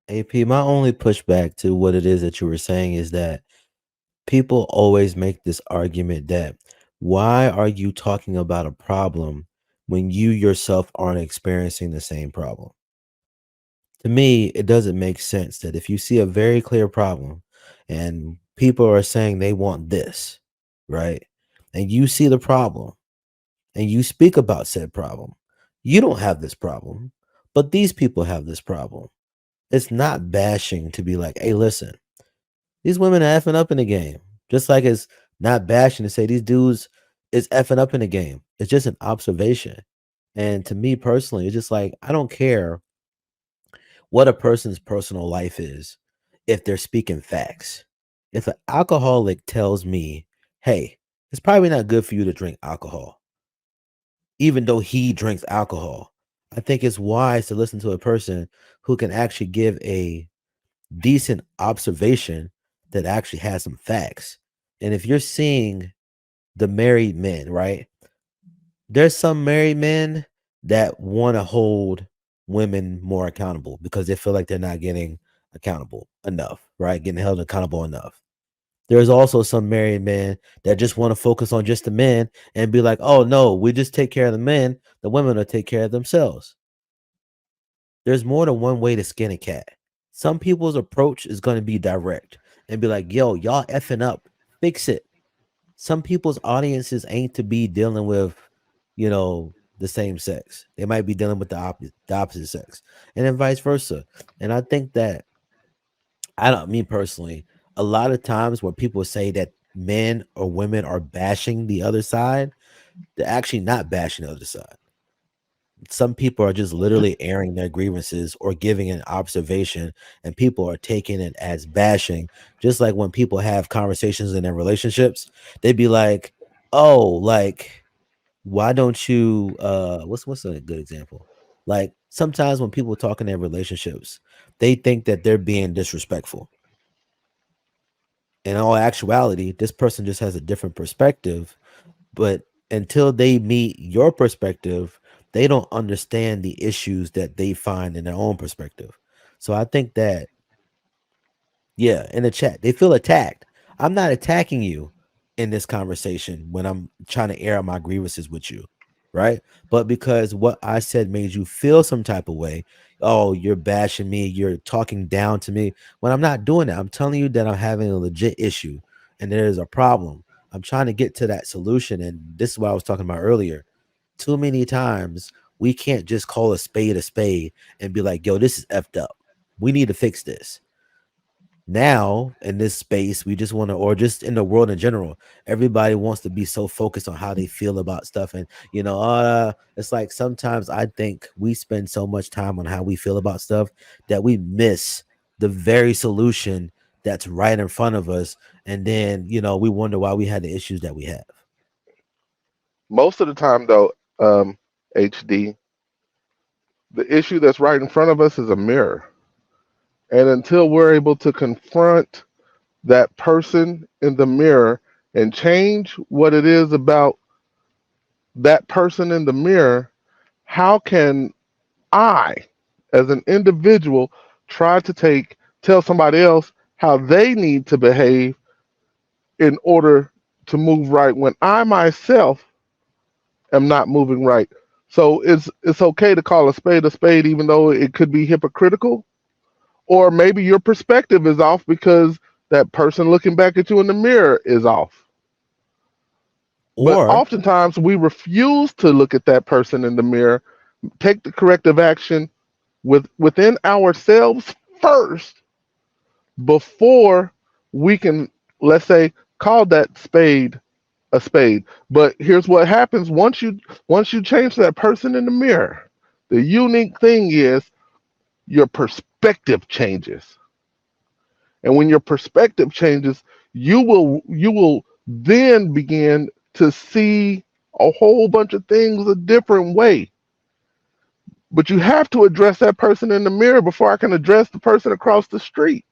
AP, my only pushback to what it is that you were saying is that people always make this argument that why are you talking about a problem when you yourself aren't experiencing the same problem? To me, it doesn't make sense that if you see a very clear problem and people are saying they want this, right? And you see the problem and you speak about said problem, you don't have this problem, but these people have this problem. It's not bashing to be like, hey, listen, these women are effing up in the game. Just like it's not bashing to say these dudes is effing up in the game. It's just an observation. And to me personally, it's just like I don't care what a person's personal life is if they're speaking facts. If an alcoholic tells me, hey, it's probably not good for you to drink alcohol, even though he drinks alcohol, I think it's wise to listen to a person who can actually give a decent observation that actually has some facts. And if you're seeing the married men, right? There's some married men that want to hold women more accountable because they feel like they're not getting accountable enough, right? Getting held accountable enough. There's also some married men that just want to focus on just the men and be like, oh no, we just take care of the men, the women will take care of themselves. There's more than one way to skin a cat. Some people's approach is going to be direct and be like, yo, y'all effing up, fix it. Some people's audiences ain't to be dealing with, the same sex. They might be dealing with the opposite sex, and then vice versa. And I think that I don't mean personally. A lot of times when people say that men or women are bashing the other side, they're actually not bashing the other side. Some people are just literally airing their grievances or giving an observation, and people are taking it as bashing. Just like when people have conversations in their relationships, they'd be like, oh, like, why don't you what's a good example? Like sometimes when people talk in their relationships, they think that they're being disrespectful. In all actuality, this person just has a different perspective, but until they meet your perspective, they don't understand the issues that they find in their own perspective. So I think that, yeah, in the chat, they feel attacked. I'm not attacking you in this conversation when I'm trying to air out my grievances with you, right? But because what I said made you feel some type of way, oh, you're bashing me, you're talking down to me. When I'm not doing that, I'm telling you that I'm having a legit issue and there is a problem. I'm trying to get to that solution. And this is what I was talking about earlier. Too many times we can't just call a spade and be like, yo, this is effed up. We need to fix this. Now in this space we just want to, or just in the world in general, everybody wants to be so focused on how they feel about stuff. And it's like sometimes I think we spend so much time on how we feel about stuff that we miss the very solution that's right in front of us, and then we wonder why we had the issues that we have. Most of the time, though, HD, the issue that's right in front of us is a mirror. And until we're able to confront that person in the mirror and change what it is about that person in the mirror, how can I, as an individual, try to tell somebody else how they need to behave in order to move right when I myself am not moving right? So it's okay to call a spade, even though it could be hypocritical. Or maybe your perspective is off because that person looking back at you in the mirror is off. But Or oftentimes we refuse to look at that person in the mirror, take the corrective action within ourselves first before we can, let's say, call that spade a spade. But here's what happens once you change that person in the mirror. The unique thing is your perspective changes. And when your perspective changes, you will then begin to see a whole bunch of things a different way. But you have to address that person in the mirror before I can address the person across the street.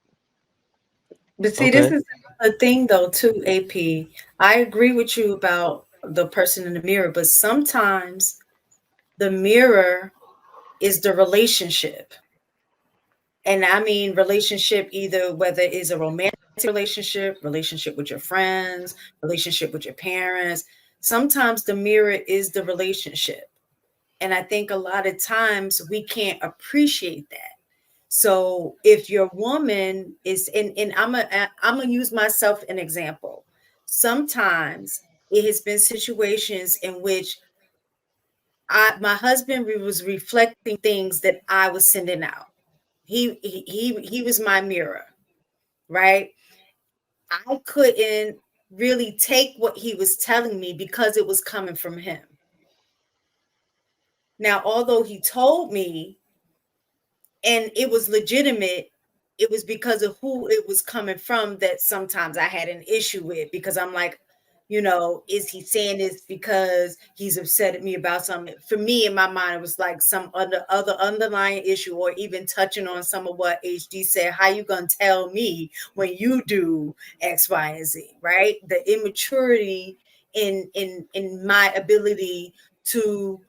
But see, this okay, is a thing though, too, AP. I agree with you about the person in the mirror, but sometimes the mirror is the relationship. And I mean relationship, either whether it's a romantic relationship with your friends, relationship with your parents. Sometimes the mirror is the relationship. And I think a lot of times we can't appreciate that. So if your woman is, and I'm gonna use myself an example. Sometimes it has been situations in which my husband was reflecting things that I was sending out. He was my mirror, right? I couldn't really take what he was telling me because it was coming from him. Now, although he told me and it was legitimate, it was because of who it was coming from that sometimes I had an issue with, because I'm like, is he saying this because he's upset at me about something? For me, in my mind, it was like some other underlying issue, or even touching on some of what HD said. How you gonna tell me when you do X, Y, and Z, right? The immaturity in my ability to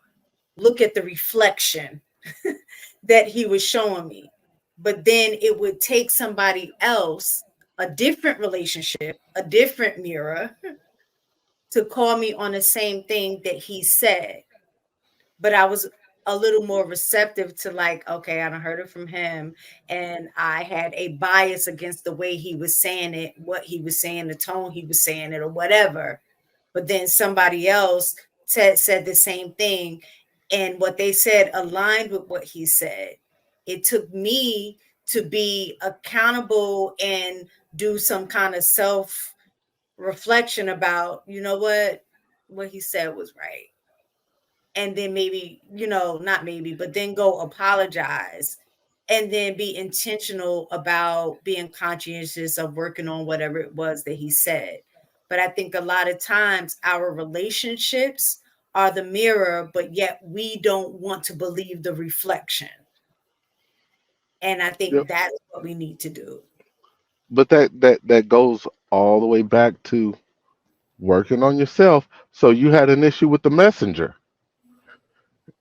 look at the reflection that he was showing me. But then it would take somebody else, a different relationship, a different mirror, to call me on the same thing that he said. But I was a little more receptive to, like, okay, I done heard it from him. And I had a bias against the way he was saying it, what he was saying, the tone he was saying it, or whatever. But then somebody else said the same thing, and what they said aligned with what he said. It took me to be accountable and do some kind of self reflection about, what he said was right. And then maybe, not maybe, but then go apologize, and then be intentional about being conscientious of working on whatever it was that he said. But I think a lot of times our relationships are the mirror, but yet we don't want to believe the reflection. And I Yep. think that's what we need to do. But that goes all the way back to working on yourself. So you had an issue with the messenger,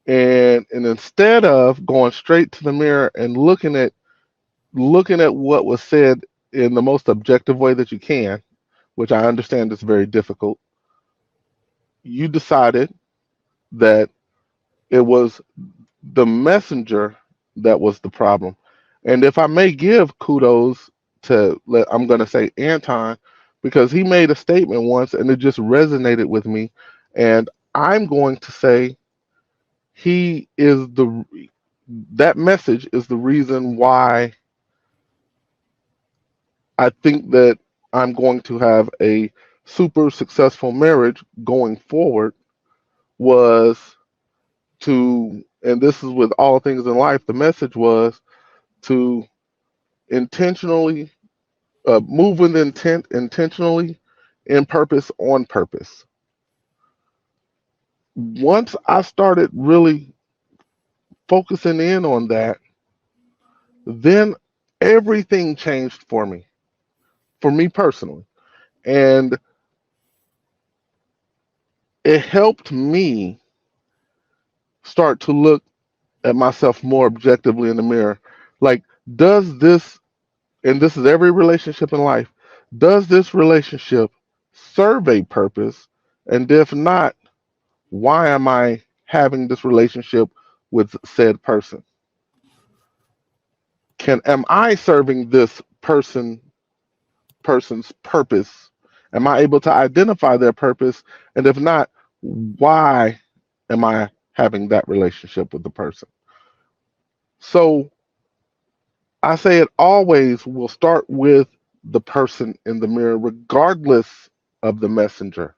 and instead of going straight to the mirror and looking at what was said in the most objective way that you can, which I understand is very difficult, you decided that it was the messenger that was the problem. And if I may give kudos I'm going to say Anton, because he made a statement once and it just resonated with me. And I'm going to say he is that message is the reason why I think that I'm going to have a super successful marriage going forward. Was and this is with all things in life, the message was to intentionally move with intent, intentionally, in purpose, on purpose. Once I started really focusing in on that, then everything changed for me personally. And it helped me start to look at myself more objectively in the mirror. Like, does this, and this is every relationship in life, does this relationship serve a purpose? And if not, why am I having this relationship with said person? Am I serving this person's purpose? Am I able to identify their purpose? And if not, why am I having that relationship with the person? So I say it always will start with the person in the mirror, regardless of the messenger.